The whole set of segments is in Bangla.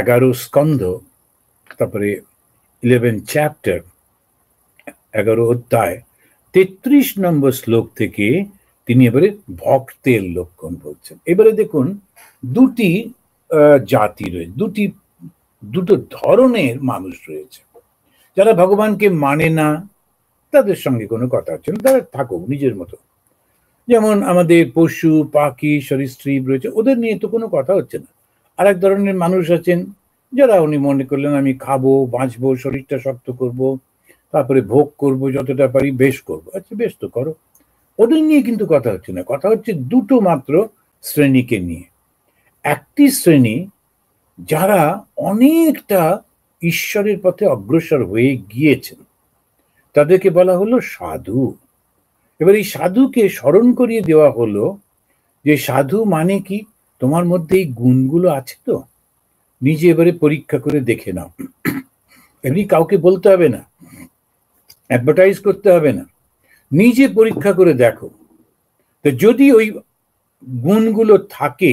11 স্কন্ধ, তারপরে 11 চ্যাপ্টার, 11 অধ্যায়, 33 নম্বর শ্লোক থেকে তিনি এবারে ভক্তের লক্ষণ বলছেন। এবারে দেখুন, দুটি জাতি রয়েছে, দুটো ধরনের মানুষ রয়েছে। যারা ভগবানকে মানে না, তাদের সঙ্গে কোনো কথা হচ্ছে না, তারা থাকুক নিজের মতো। যেমন আমাদের পশু পাখি সরীসৃপ রয়েছে, ওদের নিয়ে তো কোনো কথা হচ্ছে না। আর এক ধরনের মানুষ আছেন যারা উনি মনে করলেন আমি খাবো, বাঁচবো, শরীরটা শক্ত করব, তারপরে ভোগ করব, যতটা পারি বেশ করব। আচ্ছা, বেশ তো করো, ওদের নিয়ে কিন্তু কথা হচ্ছে না। কথা হচ্ছে দুটো মাত্র শ্রেণীকে নিয়ে। একটি শ্রেণী যারা অনেকটা ঈশ্বরের পথে অগ্রসর হয়ে গিয়েছেন, তাদেরকে বলা হলো সাধু। এবার এই সাধুকে স্মরণ করিয়ে দেওয়া হলো যে সাধু মানে কি, তোমার মধ্যে এই গুণগুলো আছে তো, নিজে এবারে পরীক্ষা করে দেখে নাও। এমনি কাউকে বলতে হবে না, অ্যাডভার্টাইজ করতে হবে না, নিজে পরীক্ষা করে দেখো। তো যদি ওই গুণগুলো থাকে,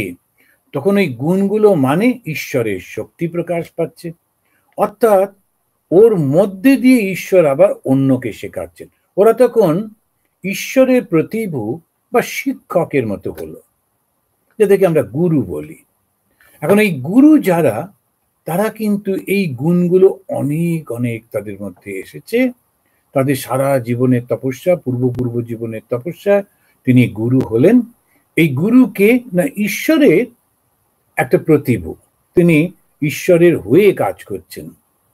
তখন ওই গুণগুলো মানে ঈশ্বরের শক্তি প্রকাশ পাচ্ছে, অর্থাৎ ওর মধ্যে দিয়ে ঈশ্বর আবার অন্যকে শেখাচ্ছেন। ওরা তখন ঈশ্বরের প্রতিভু বা শিক্ষকের মতো হলো, যাদেরকে আমরা গুরু বলি। এখন এই গুরু যারা, তারা কিন্তু এই গুণগুলো অনেক অনেক তাদের মধ্যে এসেছে। তাদের সারা জীবনের তপস্যা, পূর্ব জীবনের তপস্যা, তিনি গুরু হলেন। এই গুরুকে না ঈশ্বরের একটা প্রতিভু, তিনি ঈশ্বরের হয়ে কাজ করছেন।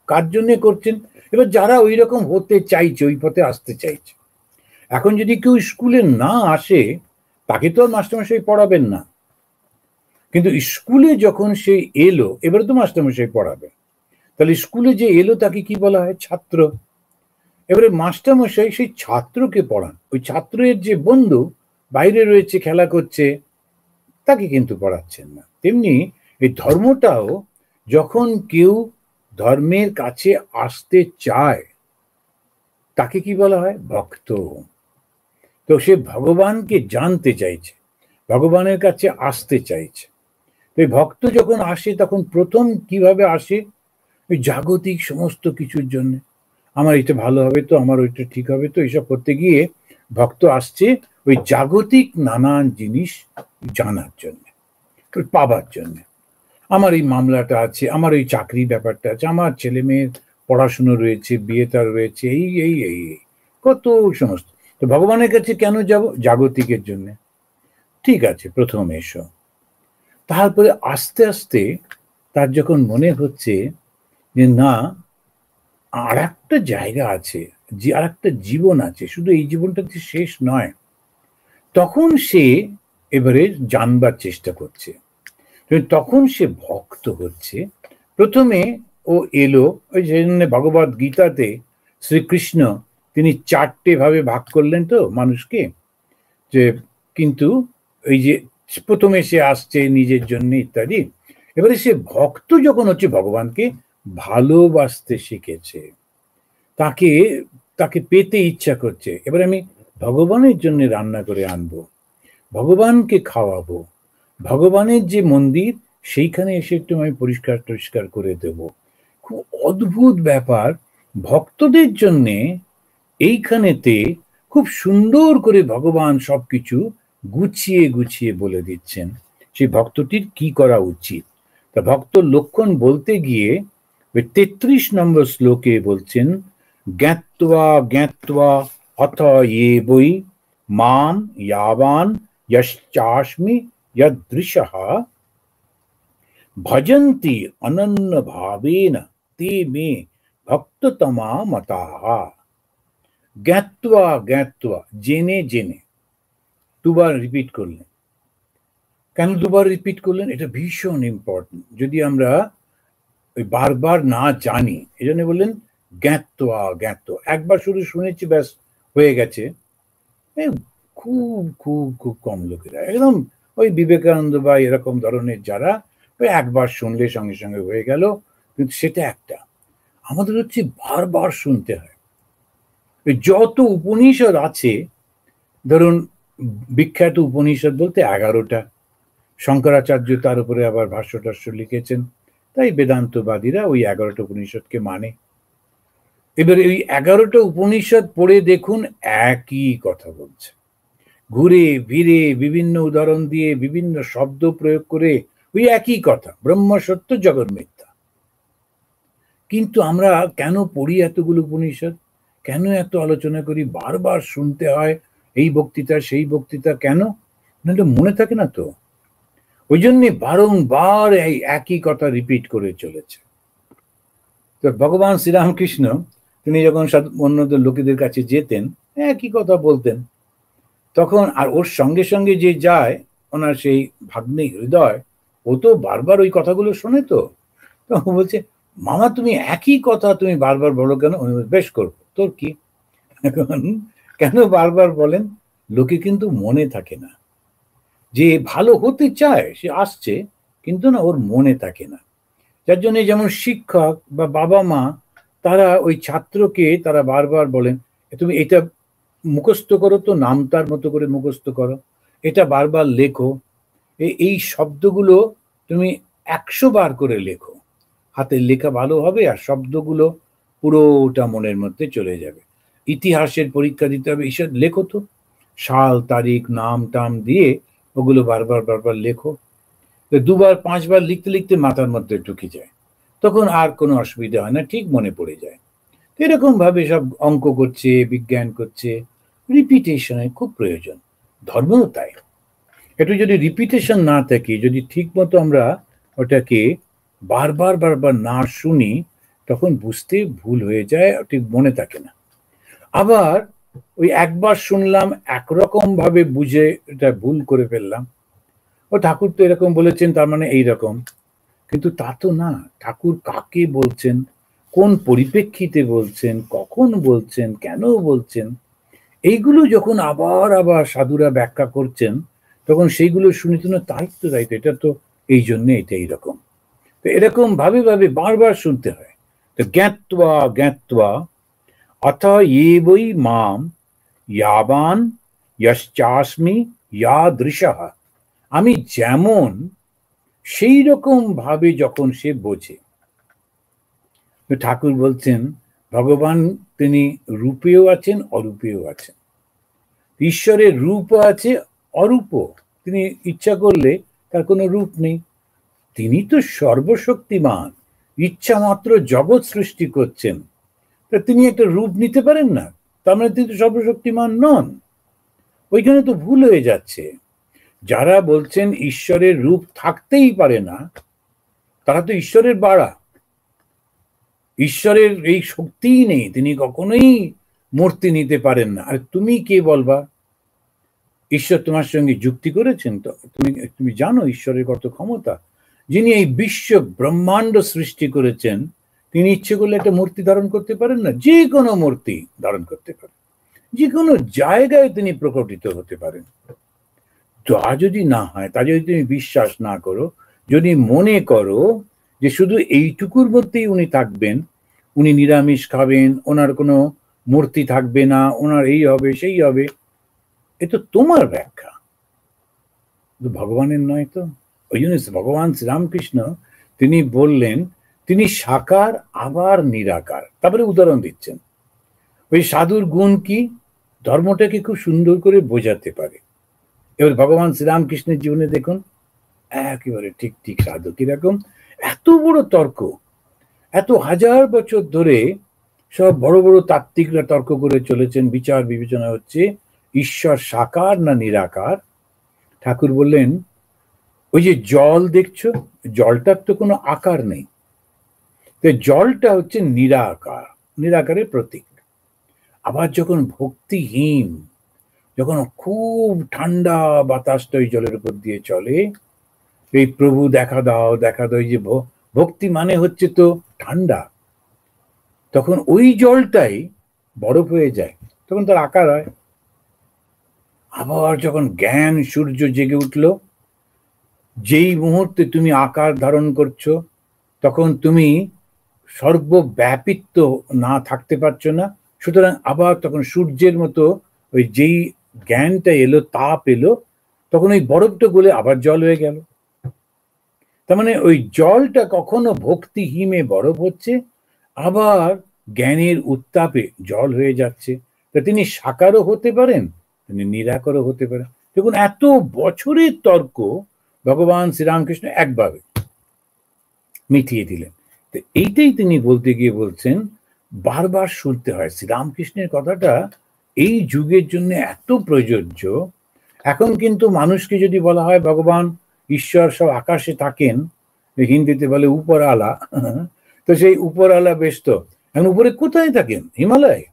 কার জন্যে করছেন? এবার যারা ওই রকম হতে চাইছে, ওই পথে আসতে চাইছে। এখন যদি কেউ স্কুলে না আসে, তাকে তো আর মাস্টারমশাই পড়াবেন না। কিন্তু স্কুলে যখন সে এলো, এবারে তো মাস্টারমশাই পড়াবে, তাহলে স্কুলে যে এলো তাকে কি বলা হয়? ছাত্র। এবারে মাস্টারমশাই সেই ছাত্রকে পড়ান। ওই ছাত্রের যে বন্ধু বাইরে রয়েছে, খেলা করছে, তাকে কিন্তু পড়াচ্ছেন না। তেমনি এই ধর্মটাও, যখন কেউ ধর্মের কাছে আসতে চায়, তাকে কি বলা হয়? ভক্ত। তো সে ভগবানকে জানতে চাইছে, ভগবানের কাছে আসতে চাইছে। এই ভক্ত যখন আসে, তখন প্রথম কিভাবে আসে? ওই জাগতিক সমস্ত কিছুর জন্য, আমার এটা ভালো হবে তো, আমার ওইটা ঠিক হবে তো, এইসব করতে গিয়ে ভক্ত আসছে ওই জাগতিক নানান জিনিস জানার জন্য, পাবার জন্য। আমার এই মামলাটা আছে, আমার এই চাকরি ব্যাপারটা আছে, আমার ছেলে মেয়ের পড়াশুনো রয়েছে, বিয়েটা রয়েছে, এই এই এই এই কত সমস্ত। তো ভগবানের কাছে কেন যাব? জাগতিকের জন্য। ঠিক আছে, প্রথম এসো। তারপরে আস্তে আস্তে তার যখন মনে হচ্ছে যে না, আর একটা জায়গা আছে, যে আর একটা জীবন আছে, শুধু এই জীবনটা যে শেষ নয়, তখন সে এবারে জানবার চেষ্টা করছে। তখন সে ভক্ত হচ্ছে। প্রথমে ও এলো, ওই জন্য ভগবদ গীতাতে শ্রীকৃষ্ণ তিনি 4টে ভাবে ভাগ করলেন তো মানুষকে, যে কিন্তু এই যে প্রথমে সে আসছে নিজের জন্য ইত্যাদি, এবারে সে ভক্ত যখন হচ্ছে, ভগবানকে ভালোবাসতে শিখেছে, তাকে তাকে পেতে ইচ্ছা করছে। এবার আমি ভগবানের জন্য রান্না করে আনবো, ভগবানকে খাওয়াবো, ভগবানের যে মন্দির, সেইখানে এসে একটু আমি পরিষ্কার টরিষ্কার করে দেব। খুব অদ্ভুত ব্যাপার। ভক্তদের জন্যে এইখানেতে খুব সুন্দর করে ভগবান সবকিছু গুছিয়ে গুছিয়ে বলে দিচ্ছেন, সেই ভক্তটির কি করা উচিত। তা ভক্ত লক্ষণ বলতে গিয়ে 33 নম্বর শ্লোকে বলছেন, জ্ঞাত্বা জ্ঞাত্বা অথ ये বই মাম यावान यश्चास्मि यदृशः भजन्ति अनन्य भावेन ते मे भक्ततमा मताः। জ্ঞাত্বা জ্ঞাত্বা, জেনে জেনে। দুবার রিপিট করলেন। কেন দুবার রিপিট করলেন? এটা ভীষণ ইম্পর্টেন্ট। যদি আমরা ওই বারবার না জানি, এই জন্য বললেন জ্ঞাত্বা জ্ঞাত্বা। একবার শুধু শুনেছি ব্যাস হয়ে গেছে, খুব খুব খুব কম লোকেরা, একদম ওই বিবেকানন্দ বা এরকম ধরনের যারা, ওই একবার শুনলে সঙ্গে সঙ্গে হয়ে গেল। কিন্তু সেটা একটা, আমাদের হচ্ছে বারবার শুনতে হয়। যত উপনিষদ আছে, ধরুন বিখ্যাত উপনিষদ বলতে 11টা, শঙ্করাচার্য তার উপরে আবার ভাষ্য টাষ্য লিখেছেন, তাই বেদান্তবাদীরা ওই 11টা উপনিষদকে মানে। এবার ওই 11টা উপনিষদ পড়ে দেখুন একই কথা বলছে, ঘুরে ফিরে বিভিন্ন উদাহরণ দিয়ে বিভিন্ন শব্দ প্রয়োগ করে ওই একই কথা, ব্রহ্ম সত্য জগৎ মিথ্যা। কিন্তু আমরা কেন পড়ি এতগুলো উপনিষদ, কেন এত আলোচনা করি, বারবার শুনতে হয় এই বক্তৃতা সেই বক্তৃতা, কেন? নাহলে মনে থাকে না তো। ওই জন্যে বারংবার এই একই কথা রিপিট করে চলেছে। তো ভগবান শ্রীরামকৃষ্ণ তিনি যখন অন্যদের লোকেদের কাছে যেতেন, একই কথা বলতেন। তখন আর ওর সঙ্গে সঙ্গে যে যায় ওনার সেই ভাগ্নে হৃদয়, ও তো বারবার ওই কথাগুলো শোনে। তো বলছে, মামা তুমি একই কথা তুমি বারবার বলো কেন? বেশ করবো, তোর কি। এখন কেন বারবার বলেন? লোকে কিন্তু মনে থাকে না, যে ভালো হতে চায় সে আসছে, কিন্তু না ওর মনে থাকে না। যার জন্য যেমন শিক্ষক বা বাবা মা তারা ওই ছাত্রকে তারা বারবার বলেন, তুমি এটা মুখস্থ করো, তো নামটার মতো করে মুখস্থ করো, এটা বারবার লেখো, এই শব্দগুলো তুমি 100 বার করে লেখো, হাতের লেখা ভালো হবে আর শব্দগুলো পুরোটা মনের মধ্যে চলে যাবে। ইতিহাসের পরীক্ষা দিতে হবে, এইসব লেখো, তো সাল তারিখ নাম টাম দিয়ে ওগুলো বারবার বারবার লেখো। 2বার 5বার লিখতে লিখতে মাথার মধ্যে ঢুকে যায়, তখন আর কোনো অসুবিধা হয় না, ঠিক মনে পড়ে যায়। এরকম ভাবে সব অঙ্ক করছে, বিজ্ঞান করছে, রিপিটেশনের খুব প্রয়োজন। ধর্মও তাই, একটু যদি রিপিটেশন না থাকে, যদি ঠিক মতো আমরা ওটাকে বারবার বারবার না শুনি, তখন বুঝতে ভুল হয়ে যায়, ঠিক মনে থাকে না। আবার ওই একবার শুনলাম একরকম ভাবে বুঝে এটা ভুল করে ফেললাম, ও ঠাকুর তো এরকম বলেছেন তার মানে এইরকম, কিন্তু তা তো না। ঠাকুর কাকে বলছেন, কোন পরিপ্রেক্ষিতে বলছেন, কখন বলছেন, কেন বলছেন, এইগুলো যখন আবার আবার সাধুরা ব্যাখ্যা করছেন, তখন সেইগুলো শুনে তো না, তাই তো এটা তো এই জন্য এটা এইরকম। তো এরকম ভাবে ভাবে বারবার শুনতে হয়। তো জ্ঞাত্বা জ্ঞাত্বা অথ এবৈ মাম ইয়াবান যশ্চাস্মি ইয়াদৃশঃ, আমি যেমন সেই রকম ভাবে যখন সে বোঝে। ঠাকুর বলছেন ভগবান তিনি রূপেও আছেন অরূপেও আছেন, ঈশ্বরের রূপও আছে অরূপও, তিনি ইচ্ছা করলে তার কোনো রূপ নেই। তিনি তো সর্বশক্তিমান, ইচ্ছা মাত্র জগৎ সৃষ্টি করছেন, তা তিনি একটা রূপ নিতে পারেন না? তার মানে তিনি তো সর্বশক্তিমান নন। ওইখানে তো ভুল হয়ে যাচ্ছে। যারা বলছেন ঈশ্বরের রূপ থাকতেই পারে না, তারা তো ঈশ্বরের বাড়া, ঈশ্বরের এই শক্তিই নেই, তিনি কখনোই মূর্তি নিতে পারেন না। আর তুমি কে বলবা? ঈশ্বর তোমার সঙ্গে যুক্তি করেছেন? তো তুমি জানো ঈশ্বরের কত ক্ষমতা। যিনি এই বিশ্ব ব্রহ্মাণ্ড সৃষ্টি করেছেন, তিনি ইচ্ছে করলে একটা মূর্তি ধারণ করতে পারেন না? যে কোনো মূর্তি ধারণ করতে পারেন, যে কোনো জায়গায় তিনি প্রকটিত হতে পারেন। তা যদি না হয়, তা যদি তুমি বিশ্বাস না করো, যদি মনে করো যে শুধু এইটুকুর মধ্যেই উনি থাকবেন, উনি নিরামিষ খাবেন, ওনার কোনো মূর্তি থাকবে না, ওনার এই হবে সেই হবে, এ তো তোমার ব্যাখ্যা, ভগবানের নয় তো। ওই জন্য ভগবান শ্রীরামকৃষ্ণ তিনি বললেন তিনি সাকার আবার নিরাকার। তারপরে উদাহরণ দিচ্ছেন, ওই সাধুর গুণ কি, ধর্মটাকে খুব সুন্দর করে বোঝাতে পারে। এবার ভগবান শ্রীরামকৃষ্ণের জীবনে দেখুন, একেবারে ঠিক ঠিক সাধু কিরকম, এত বড় তর্ক, এত হাজার বছর ধরে সব বড় বড় তাত্ত্বিকরা তর্ক করে চলেছেন, বিচার বিবেচনা হচ্ছে ঈশ্বর সাকার না নিরাকার। ঠাকুর বললেন ওই যে জল দেখছো, জলটার তো কোনো আকার নেই, জলটা হচ্ছে নিরাকার, নিরাকারের প্রতীক। আবার যখন ভক্তিহীন, যখন খুব ঠান্ডা বাতাসটা ওই জলের উপর দিয়ে চলে, এই প্রভু দেখা দাও দেখা দাও, যে ভক্তি মানে হচ্ছে তো ঠান্ডা, তখন ওই জলটাই বরফ হয়ে যায়, তখন তার আকার হয়। আবার যখন জ্ঞান সূর্য জেগে উঠলো, যেই মুহূর্তে তুমি আকার ধারণ করছো, তখন তুমি সর্বব্যাপিত্ব না থাকতে পারছো না, সুতরাং আবার তখন সূর্যের মতো ওই যেই জ্ঞানটা এলো, তাপ এলো, তখন ওই বরফটা গলে আবার জল হয়ে গেল। তার মানে ওই জলটা কখনো ভক্তি হিমে বরফ হচ্ছে, আবার জ্ঞানের উত্তাপে জল হয়ে যাচ্ছে। তা তিনি সাকারও হতে পারেন, তিনি নিরাকারও হতে পারেন। দেখুন, এত বছরের তর্ক ভগবান শ্রীরামকৃষ্ণ একভাবে মিটিয়ে দিলেন। তো এইটাই তিনি বলতে গিয়ে বলছেন, বারবার শুনতে হয় শ্রীরামকৃষ্ণের কথাটা এই যুগের জন্য এত প্রযোজ্য। এখন কিন্তু মানুষকে যদি বলা হয় ভগবান ঈশ্বর সব আকাশে থাকেন, হিন্দিতে বলে উপর আলা, তো সেই উপর আলা বেশ, তো এখন উপরে কোথায় থাকেন? হিমালয়।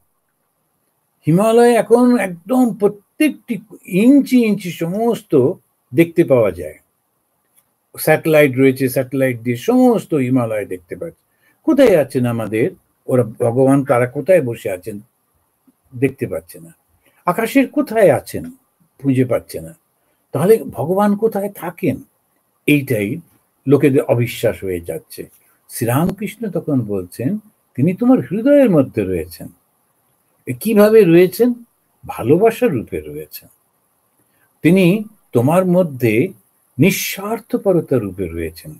হিমালয় এখন একদম প্রত্যেকটি ইঞ্চি ইঞ্চি সমস্ত দেখতে পাওয়া যায়। স্যাটেলাইট রয়েছে, স্যাটেলাইট দিয়ে সমস্ত হিমালয় দেখতে পাচ্ছে। কোথায় আছেন আমাদের ওরা ভগবান? তারা কোথায় বসে আছেন? দেখতে পাচ্ছে না। আকাশের কোথায় আছেন? খুঁজে পাচ্ছে না। তাহলে ভগবান কোথায় থাকেন? এইটাই লোকেদের অবিশ্বাস হয়ে যাচ্ছে। শ্রীরামকৃষ্ণ তখন বলছেন, তিনি তোমার হৃদয়ের মধ্যে রয়েছেন। কিভাবে রয়েছেন? ভালোবাসার রূপে রয়েছেন। তিনি তোমার মধ্যে নিঃস্বার্থপরতা রূপে রয়েছেন।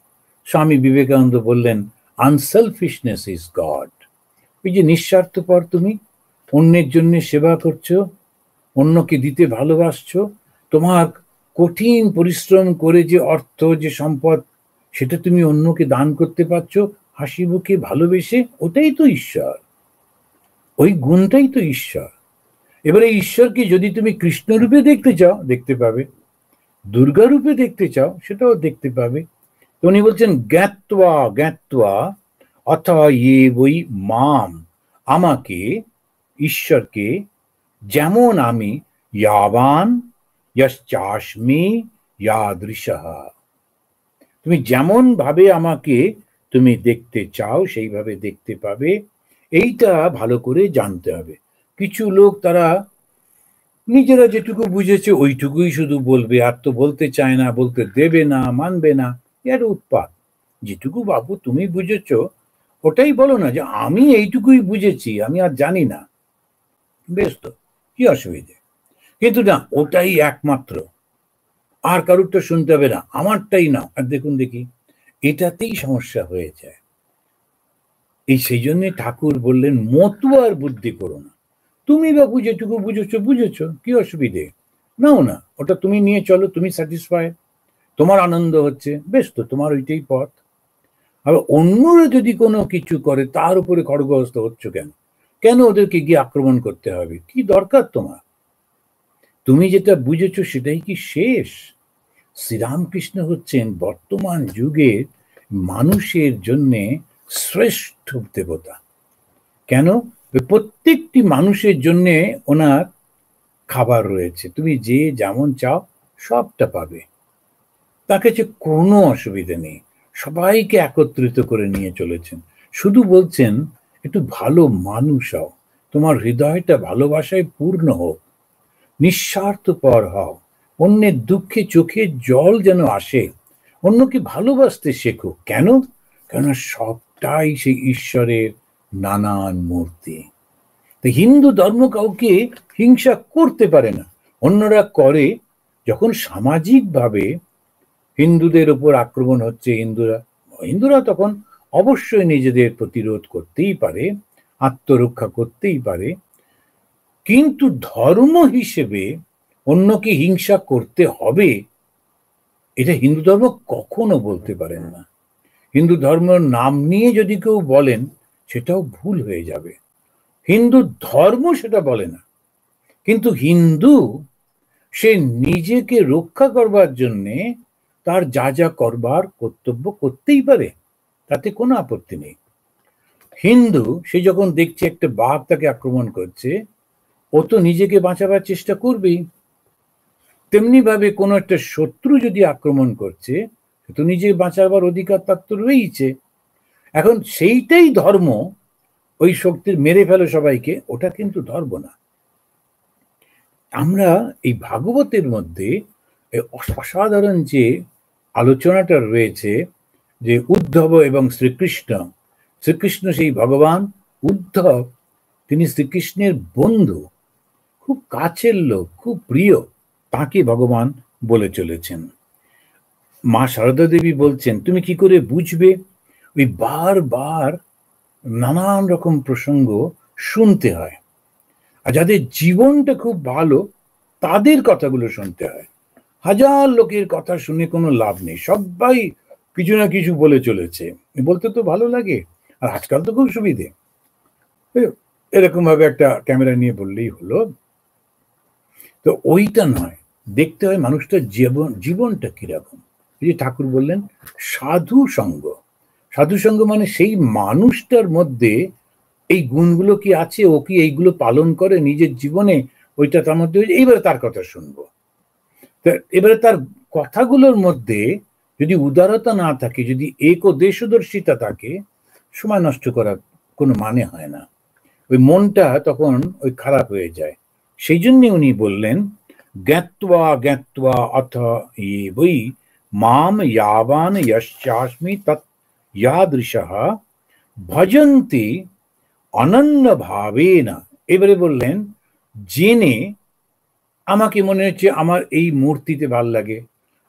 স্বামী বিবেকানন্দ বললেন, আনসেলফিশনেস ইজ গড। এই যে নিঃস্বার্থপর, তুমি অন্যের জন্য সেবা করছো, অন্যকে দিতে ভালোবাসছো, তোমার কঠিন পরিশ্রম করে যে অর্থ, যে সম্পদ, সেটা তুমি অন্যকে দান করতে পারছো হাসি মুখে ভালোবেসে, ওটাই তো ঈশ্বর। ওই গুণটাই তো ঈশ্বর। এবারে ঈশ্বরকে যদি তুমি কৃষ্ণ রূপে দেখতে চাও, দেখতে পাবে। দুর্গা রূপে দেখতে চাও, সেটাও দেখতে পাবে। তো উনি বলছেন, জ্ঞাত্বা জ্ঞাত্বা অথবা ইয়ে বই মাম, আমাকে, ঈশ্বরকে, যেমন আমি, ইয়াবান ইয়াশ্চাস্মি ইয়াদৃশঃ, তুমি যেমন ভাবে আমাকে তুমি দেখতে চাও সেইভাবে দেখতে পাবে। এইটা ভালো করে জানতে হবে। কিছু লোক তারা নিজেরা যেটুকু বুঝেছে ওইটুকুই শুধু বলবে, আর তো বলতে চায় না, বলতে দেবে না, মানবে না। এর উৎপাত। যেটুকু বাবু তুমি বুঝেছ ওটাই বলো না, যে আমি এইটুকুই বুঝেছি, আমি আর জানি না। বেশ, তো কি অসুবিধে? কিন্তু না, ওটাই একমাত্র, আর কারুরটা শুনতে হবে না, আমারটাই না। আর দেখুন দেখি, এটাতেই সমস্যা হয়ে যায়। সেই জন্য ঠাকুর বললেন, মতুয়ার বুদ্ধি করো না। তুমি বাবু যেটুকু বুঝেছো বুঝেছো, কি অসুবিধে? নাও না, ওটা তুমি নিয়ে চলো, তুমি স্যাটিসফাই, তোমার আনন্দ হচ্ছে, বেশ, তো তোমার ওইটাই পথ। আর অন্যরা যদি কোনো কিছু করে তার উপরে খড়গহস্ত হচ্ছ কেন? কেন ওদেরকে গিয়ে আক্রমণ করতে হবে? কি দরকার তোমার? তুমি যেটা বুঝেছো সেটাই কি শেষ? শ্রীরামকৃষ্ণ হচ্ছেন বর্তমান যুগের মানুষের জন্য শ্রেষ্ঠ দেবতা। কেন? প্রত্যেকটি মানুষের জন্য ওনার খাবার রয়েছে, তুমি যে যেমন চাও সবটা পাবে। তার কাছে কোনো অসুবিধা নেই, সবাইকে একত্রিত করে নিয়ে চলেছেন। শুধু বলছেন, একটু ভালো মানুষ হও, তোমার হৃদয়টা ভালোবাসায় পূর্ণ হোক, নিঃস্বার্থপর হও, অন্যের দুঃখে চোখে জল যেন আসে, অন্যকে ভালোবাসতে শেখো। কেন? কেন সবটাই সেই ঈশ্বরের নানান মূর্তি। তো হিন্দু ধর্ম কাউকে হিংসা করতে পারে না। অন্যরা করে, যখন সামাজিকভাবে হিন্দুদের উপর আক্রমণ হচ্ছে, হিন্দুরা তখন অবশ্যই নিজেদের প্রতিরোধ করতেই পারে, আত্মরক্ষা করতেই পারে। কিন্তু ধর্ম হিসেবে অন্যকে হিংসা করতে হবে, এটা হিন্দু ধর্ম কখনো বলতে পারেন না। হিন্দু ধর্মের নাম নিয়ে যদি কেউ বলেন, সেটাও ভুল হয়ে যাবে। হিন্দু ধর্ম সেটা বলে না। কিন্তু হিন্দু, সে নিজেকে রক্ষা করবার জন্যে তার যা যা করবার কর্তব্য করতেই পারে, তাতে কোনো আপত্তি নেই। হিন্দু, সে যখন দেখছে একটা বাঘ তাকে আক্রমণ করছে, ও তো নিজেকে বাঁচাবার চেষ্টা করবেই। তেমনি ভাবে কোনো একটা শত্রু যদি আক্রমণ করছে, তো নিজে বাঁচাবার অধিকার তার তো রয়েছে। এখন সেইটাই ধর্ম, ওই শক্তির মেরে ফেলো সবাইকে, ওটা কিন্তু ধর্ম না। আমরা এই ভাগবতের মধ্যে অসাধারণ যে আলোচনাটা রয়েছে, যে উদ্ধব এবং শ্রীকৃষ্ণ, শ্রীকৃষ্ণ সেই ভগবান, উদ্ধব তিনি শ্রীকৃষ্ণের বন্ধু, খুব কাছের লোক, খুব প্রিয়, তাকে ভগবান বলে চলেছেন। মা সারদা দেবী বলছেন, তুমি কি করে বুঝবে? ওই বারবার নানান রকম প্রসঙ্গ শুনতে হয়, আর যাদের জীবনটা খুব ভালো তাদের কথাগুলো শুনতে হয়। হাজার লোকের কথা শুনে কোনো লাভ নেই, সবাই কিছু না কিছু বলে চলেছে, বলতে তো ভালো লাগে। আর আজকাল তো খুব সুবিধে, এরকম ভাবে একটা ক্যামেরা নিয়ে বললেই হলো। তো ওইটা নয়, দেখতে হয় মানুষটার জীবনটা কিরকম। এই যে ঠাকুর বললেন সাধু সঙ্গ, সাধু সঙ্গ মানে সেই মানুষটার মধ্যে এই গুণগুলো কি আছে, ও কি এইগুলো পালন করে নিজের জীবনে, ওইটা তার মধ্যে। এইবারে তার কথা শুনবো। তা এবারে তার কথাগুলোর মধ্যে যদি উদারতা না থাকে, যদি একদেশদর্শিতা থাকে, সময় নষ্ট করার কোনো মানে হয় না, ওই মনটা তখন ওই খারাপ হয়ে যায়। সেই জন্য উনি বললেন, জ্ঞাত্বা জ্ঞাত্বা অথ বই মাম ইয়াবান যশ্চাস্মি তৎ ইয়াদৃশঃ ভজন্তি অনন্য ভাবেনা। এবারে বললেন, জেনে আমাকে মনে হচ্ছে আমার এই মূর্তিতে ভাল লাগে,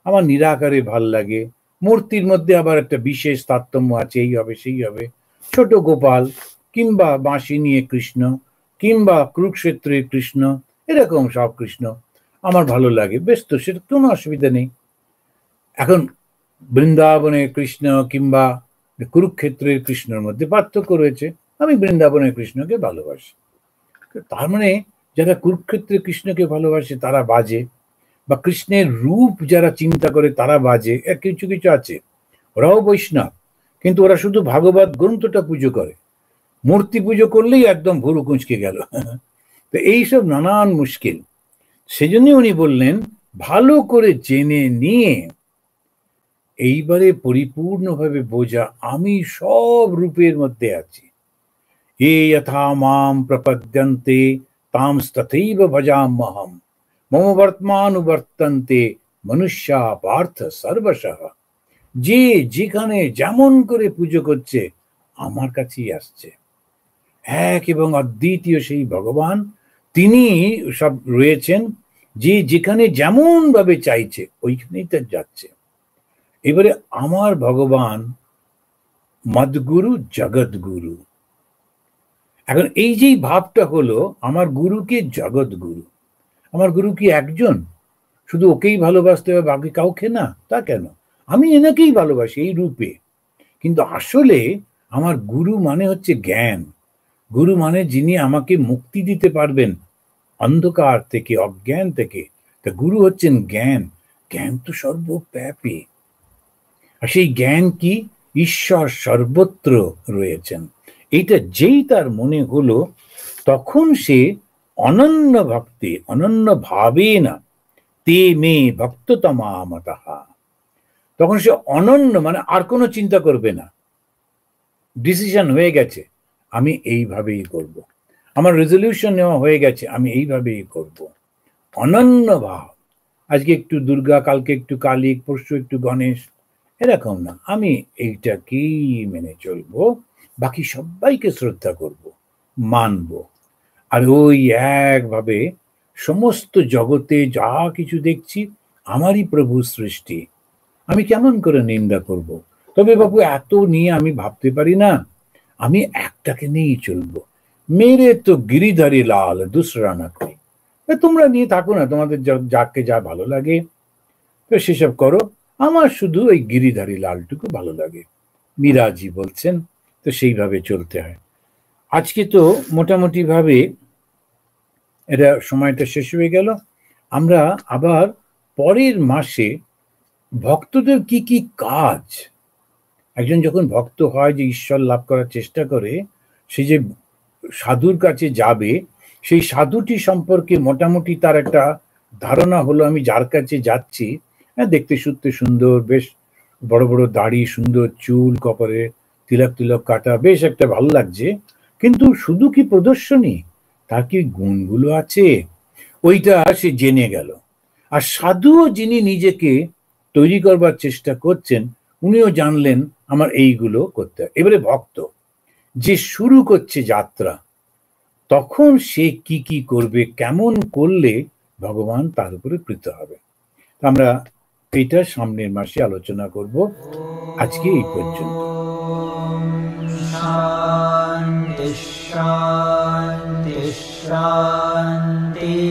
আমার নিরাকারে ভাল লাগে, মূর্তির মধ্যে আবার একটা বিশেষ তারতম্য আছে, এই হবে সেই হবে, ছোট গোপাল কিংবা বাঁশি নিয়ে কৃষ্ণ কিংবা কুরুক্ষেত্রের কৃষ্ণ, এরকম সব কৃষ্ণ আমার ভালো লাগে, বেশ তো, সেটা কোনো অসুবিধা নেই। এখন বৃন্দাবনের কৃষ্ণ কিংবা কুরুক্ষেত্রের কৃষ্ণের মধ্যে পার্থক্য রয়েছে, আমি বৃন্দাবনের কৃষ্ণকে ভালোবাসি। তার মানে যারা কুরুক্ষেত্রের কৃষ্ণকে ভালোবাসে তারা বাজে, বা কৃষ্ণের রূপ যারা চিন্তা করে তারা বাজে। কিছু কিছু আছে ওরাও বৈষ্ণব, কিন্তু ওরা শুধু ভাগবত গ্রন্থটা পুজো করে, মূর্তি পুজো করলেই একদম ভুরু কুঁচকে গেল। তো এইসব নানান মুশকিল। সেজন্য উনি বললেন, ভালো করে জেনে নিয়ে এইবারে পরিপূর্ণভাবে বোঝা আমি সব রূপের মধ্যে আছি। ये यथा माम प्रपद्यन्ते तांस्तथैव भजाम्यहम् मम वर्तमानुवर्तन्ते মনুষ্যা পার্থ সর্বশঃ। যে যেখানে যেমন করে পুজো করছে আমার কাছেই আসছে। এক এবং অদ্বিতীয় সেই ভগবান, তিনি সব রয়েছেন, যে যেখানে যেমন ভাবে চাইছে ওইখানেই তার যাচ্ছে। এবারে আমার ভগবান মদগুরু জগৎগুরু। এখন এই যে ভাবটা হলো, আমার গুরুকে জগৎ গুরু, আমার গুরু কি একজন, শুধু ওকেই ভালোবাসতে হবে বাকি কাউকে না, তা কেন? আমি এনাকেই ভালোবাসি এই রূপে, কিন্তু আসলে আমার গুরু মানে হচ্ছে জ্ঞান। গুরু মানে যিনি আমাকে মুক্তি দিতে পারবেন অন্ধকার থেকে, অজ্ঞান থেকে। তা গুরু হচ্ছেন জ্ঞান। জ্ঞান তো সর্বব্যাপী, আর সেই জ্ঞান কি? ঈশ্বর সর্বত্র রয়েছেন। এইটা যেই তার মনে হলো, তখন সে অনন্য ভক্তি অনন্য ভাবে না তে মে ভক্ততমা মতহা, তখন সে অনন্য মানে আর কোনো চিন্তা করবে না, ডিসিশন হয়ে গেছে আমি এইভাবেই করব, আমার রেজলিউশন নেওয়া হয়ে গেছে আমি এইভাবেই করব। অনন্য ভাব, আজকে একটু দুর্গা, কালকে একটু কালী, পরশু একটু গণেশ, এরকম না, আমি এইটাকেই মেনে চলবো, বাকি সবাইকে শ্রদ্ধা করব, মানব। আর ওই একভাবে সমস্ত জগতে যা কিছু দেখছি আমারই প্রভু সৃষ্টি, আমি কেমন করে নিন্দা করব? তবে বাবু এত নিয়ে আমি ভাবতে পারি না, আমি একটাকে নিয়েই চলবো, মেরে তো গিরিধারী লাল দুসরা না করি। তোমরা নিয়ে থাকো না, তোমাদের যাকে যা ভালো লাগে তো সেসব করো, আমার শুধু ওই গিরিধারী লালটুকু ভালো লাগে। মিরাজি বলছেন, তো সেইভাবে চলতে হয়। আজকে তো মোটামুটি ভাবে এটা সময়টা শেষ হয়ে গেল। আমরা আবার পরের মাসে ভক্তদের কি কি কাজ, একজন যখন ভক্ত হয়, যে ঈশ্বর লাভ করার চেষ্টা করে, সে যে সাধুর কাছে যাবে, সেই সাধুটি সম্পর্কে মোটামুটি তার একটা ধারণা হলো, আমি যার কাছে যাচ্ছি, হ্যাঁ দেখতে শুনতে সুন্দর, বেশ বড় বড় দাড়ি, সুন্দর চুল, কপালে তিলক তিলক কাটা, বেশ একটা ভালো লাগছে, কিন্তু শুধু কি প্রদর্শনী, তার কি গুণগুলো আছে, ওইটা সে জেনে গেল। আর সাধুও যিনি নিজেকে তৈরি করবার চেষ্টা করছেন, উনিও জানলেন আমার এইগুলো করতে হয়। এবারে ভক্ত যে শুরু করছে যাত্রা, তখন সে কি কি করবে, কেমন করলে ভগবান তার উপরে প্রীত হবে। আমরা এটা সামনের মাসে আলোচনা করব। আজকে এই পর্যন্ত। শান্তি শান্তি শান্তি।